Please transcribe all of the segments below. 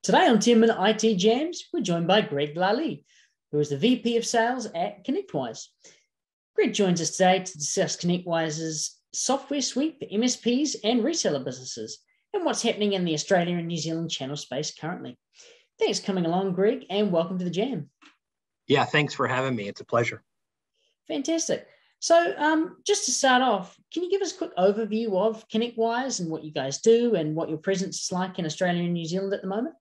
Today on 10-Minute IT Jams, we're joined by Gregg Lalle, who is the VP of Sales at ConnectWise. Greg joins us today to discuss ConnectWise's software suite for MSPs and reseller businesses and what's happening in the Australia and New Zealand channel space currently. Thanks for coming along, Greg, and welcome to the Jam. Yeah, thanks for having me. It's a pleasure. Fantastic. So just to start off, can you give us a quick overview of ConnectWise and what you guys do and what your presence is like in Australia and New Zealand at the moment?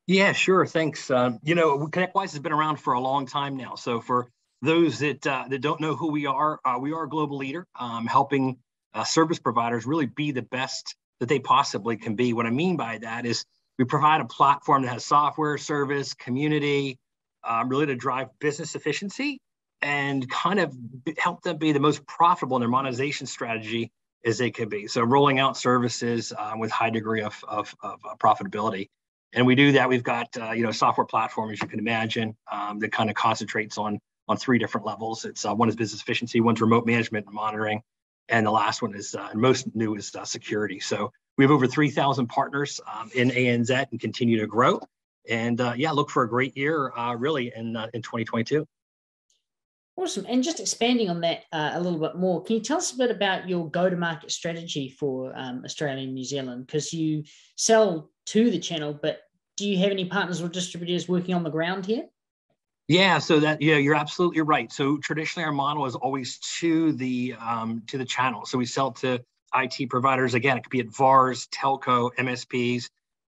Yeah, sure. Thanks. ConnectWise has been around for a long time now. So for those that don't know who we are a global leader helping service providers really be the best that they possibly can be. What I mean by that is we provide a platform that has software, service, community, really to drive business efficiency and kind of help them be the most profitable in their monetization strategy as they could be. So rolling out services with high degree of profitability. And we do that. We've got software platform, as you can imagine, that kind of concentrates on three different levels. It's one is business efficiency, one's remote management and monitoring, and the last one is most new is security. So we have over 3,000 partners in ANZ and continue to grow. And look for a great year really in 2022. Awesome. And just expanding on that a little bit more, can you tell us a bit about your go-to-market strategy for Australia and New Zealand? Because you sell to the channel, but do you have any partners or distributors working on the ground here? Yeah, so you're absolutely right. So traditionally, our model is always to the channel. So we sell to IT providers. Again, it could be at VARs, telco, MSPs,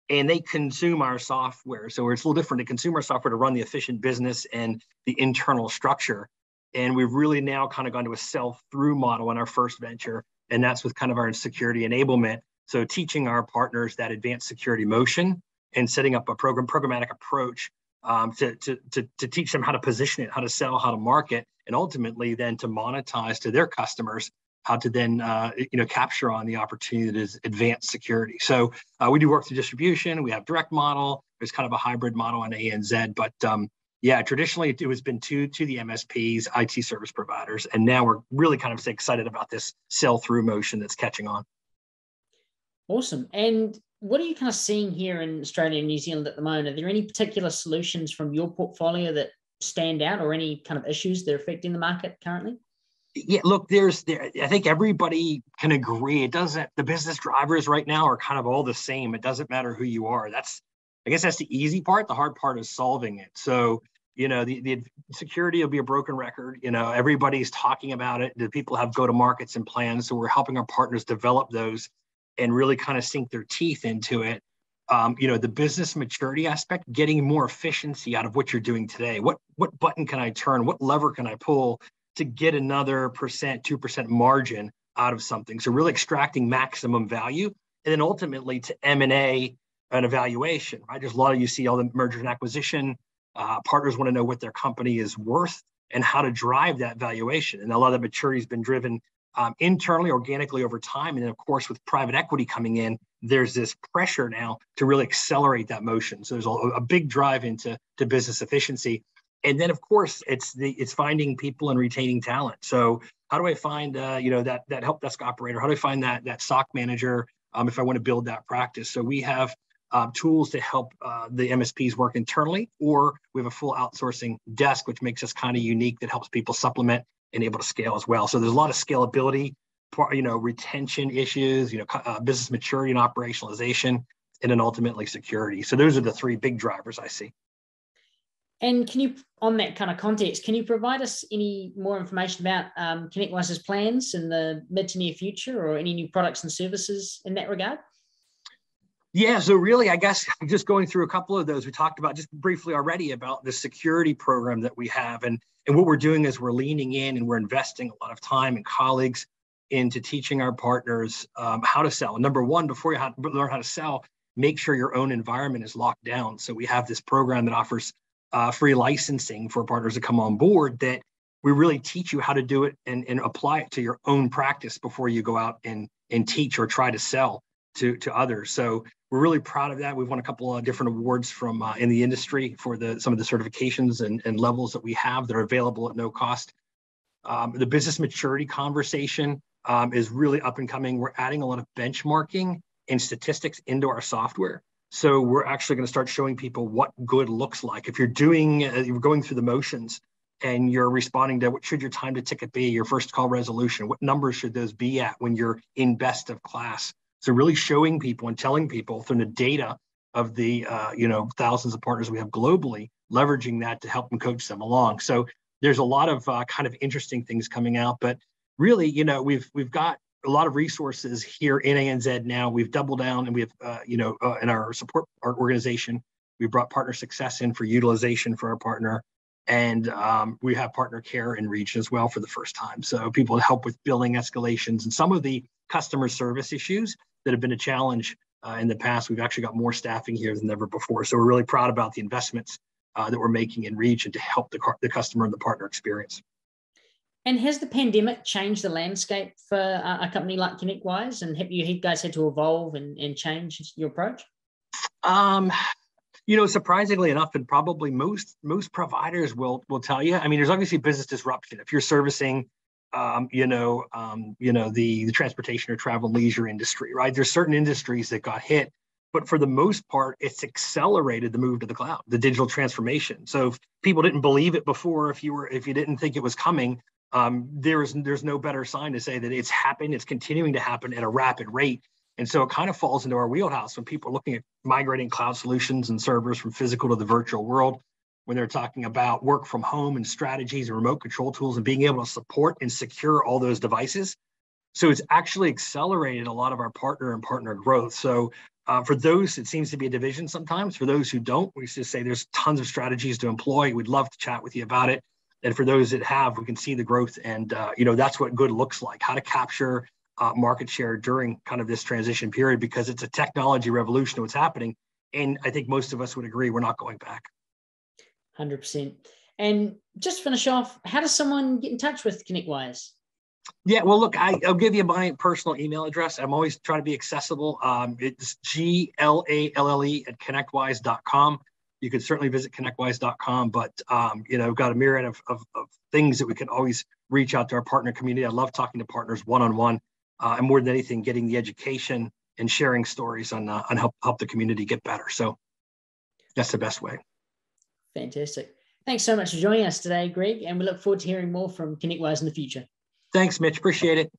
and they consume our software. So it's a little different. They consume our software to run the efficient business and the internal structure. And we've really now kind of gone to a sell-through model in our first venture, and that's with kind of our security enablement. So teaching our partners that advanced security motion and setting up a programmatic approach to teach them how to position it, how to sell, how to market, and ultimately then to monetize to their customers, how to then capture on the opportunity that is advanced security. So we do work through distribution. We have direct model. There's kind of a hybrid model on ANZ, but traditionally it has been to the MSPs, IT service providers, and now we're really kind of excited about this sell-through motion that's catching on. Awesome. And what are you kind of seeing here in Australia and New Zealand at the moment? Are there any particular solutions from your portfolio that stand out or any kind of issues that are affecting the market currently? Yeah, look, I think everybody can agree. The business drivers right now are kind of all the same. It doesn't matter who you are. I guess that's the easy part. The hard part is solving it. So, the security will be a broken record. Everybody's talking about it. The people have go-to-markets and plans. So we're helping our partners develop those and really kind of sink their teeth into it. The business maturity aspect, getting more efficiency out of what you're doing today. What button can I turn? What lever can I pull to get another 2% margin out of something? So really extracting maximum value, and then ultimately to M&A and evaluation, right? There's a lot of, you see all the merger and acquisition, partners want to know what their company is worth and how to drive that valuation. And a lot of the maturity has been driven internally, organically over time. And then of course, with private equity coming in, there's this pressure now to really accelerate that motion. So there's a big drive into business efficiency. And then of course, it's finding people and retaining talent. So how do I find that help desk operator? How do I find that SOC manager if I want to build that practice? So we have tools to help the MSPs work internally, or we have a full outsourcing desk, which makes us kind of unique, that helps people supplement and able to scale as well. So there's a lot of scalability, retention issues, business maturity and operationalization, and then ultimately security. So those are the three big drivers I see. And can you, on that kind of context, can you provide us any more information about ConnectWise's plans in the mid to near future, or any new products and services in that regard? Yeah, so really, I guess just going through a couple of those, we talked about just briefly already about the security program that we have. And what we're doing is we're leaning in and we're investing a lot of time and colleagues into teaching our partners how to sell. And number one, before you learn how to sell, make sure your own environment is locked down. So we have this program that offers free licensing for partners to come on board, that we really teach you how to do it and apply it to your own practice before you go out and teach or try to sell to others. So we're really proud of that. We've won a couple of different awards from in the industry for some of the certifications and levels that we have that are available at no cost. The business maturity conversation is really up and coming. We're adding a lot of benchmarking and statistics into our software. So we're actually going to start showing people what good looks like. If you're going through the motions and you're responding to what should your time to ticket be, your first call resolution, what numbers should those be at when you're in best of class? So really showing people and telling people through the data of the thousands of partners we have globally, leveraging that to help them coach them along. So there's a lot of kind of interesting things coming out, but really, we've got a lot of resources here in ANZ now. We've doubled down, and we have, in our support our organization, we brought partner success in for utilization for our partner, and we have partner care in region as well for the first time. So people help with billing escalations and some of the customer service issues that have been a challenge in the past. We've actually got more staffing here than ever before. So we're really proud about the investments that we're making in region to help the customer and the partner experience. And has the pandemic changed the landscape for a company like ConnectWise? And have you guys had to evolve and change your approach? Surprisingly enough, and probably most providers will tell you. I mean, there's obviously business disruption. If you're servicing, the transportation or travel and leisure industry, right? There's certain industries that got hit, but for the most part, it's accelerated the move to the cloud, the digital transformation. So if people didn't believe it before, if you didn't think it was coming, there's no better sign to say that it's happened. It's continuing to happen at a rapid rate. And so it kind of falls into our wheelhouse when people are looking at migrating cloud solutions and servers from physical to the virtual world, when they're talking about work from home and strategies and remote control tools and being able to support and secure all those devices. So it's actually accelerated a lot of our partner growth. So for those, it seems to be a division sometimes. For those who don't, we just say there's tons of strategies to employ. We'd love to chat with you about it. And for those that have, we can see the growth, and that's what good looks like, how to capture market share during kind of this transition period, because it's a technology revolution of what's happening. And I think most of us would agree we're not going back. 100%. And just to finish off, how does someone get in touch with ConnectWise? Yeah, well, look, I'll give you my personal email address. I'm always trying to be accessible. It's GLALLE@connectwise.com. You can certainly visit connectwise.com, but we've got a myriad of things that we can always reach out to our partner community. I love talking to partners one-on-one, and more than anything, getting the education and sharing stories on help the community get better. So that's the best way. Fantastic. Thanks so much for joining us today, Gregg, and we look forward to hearing more from ConnectWise in the future. Thanks, Mitch. Appreciate it.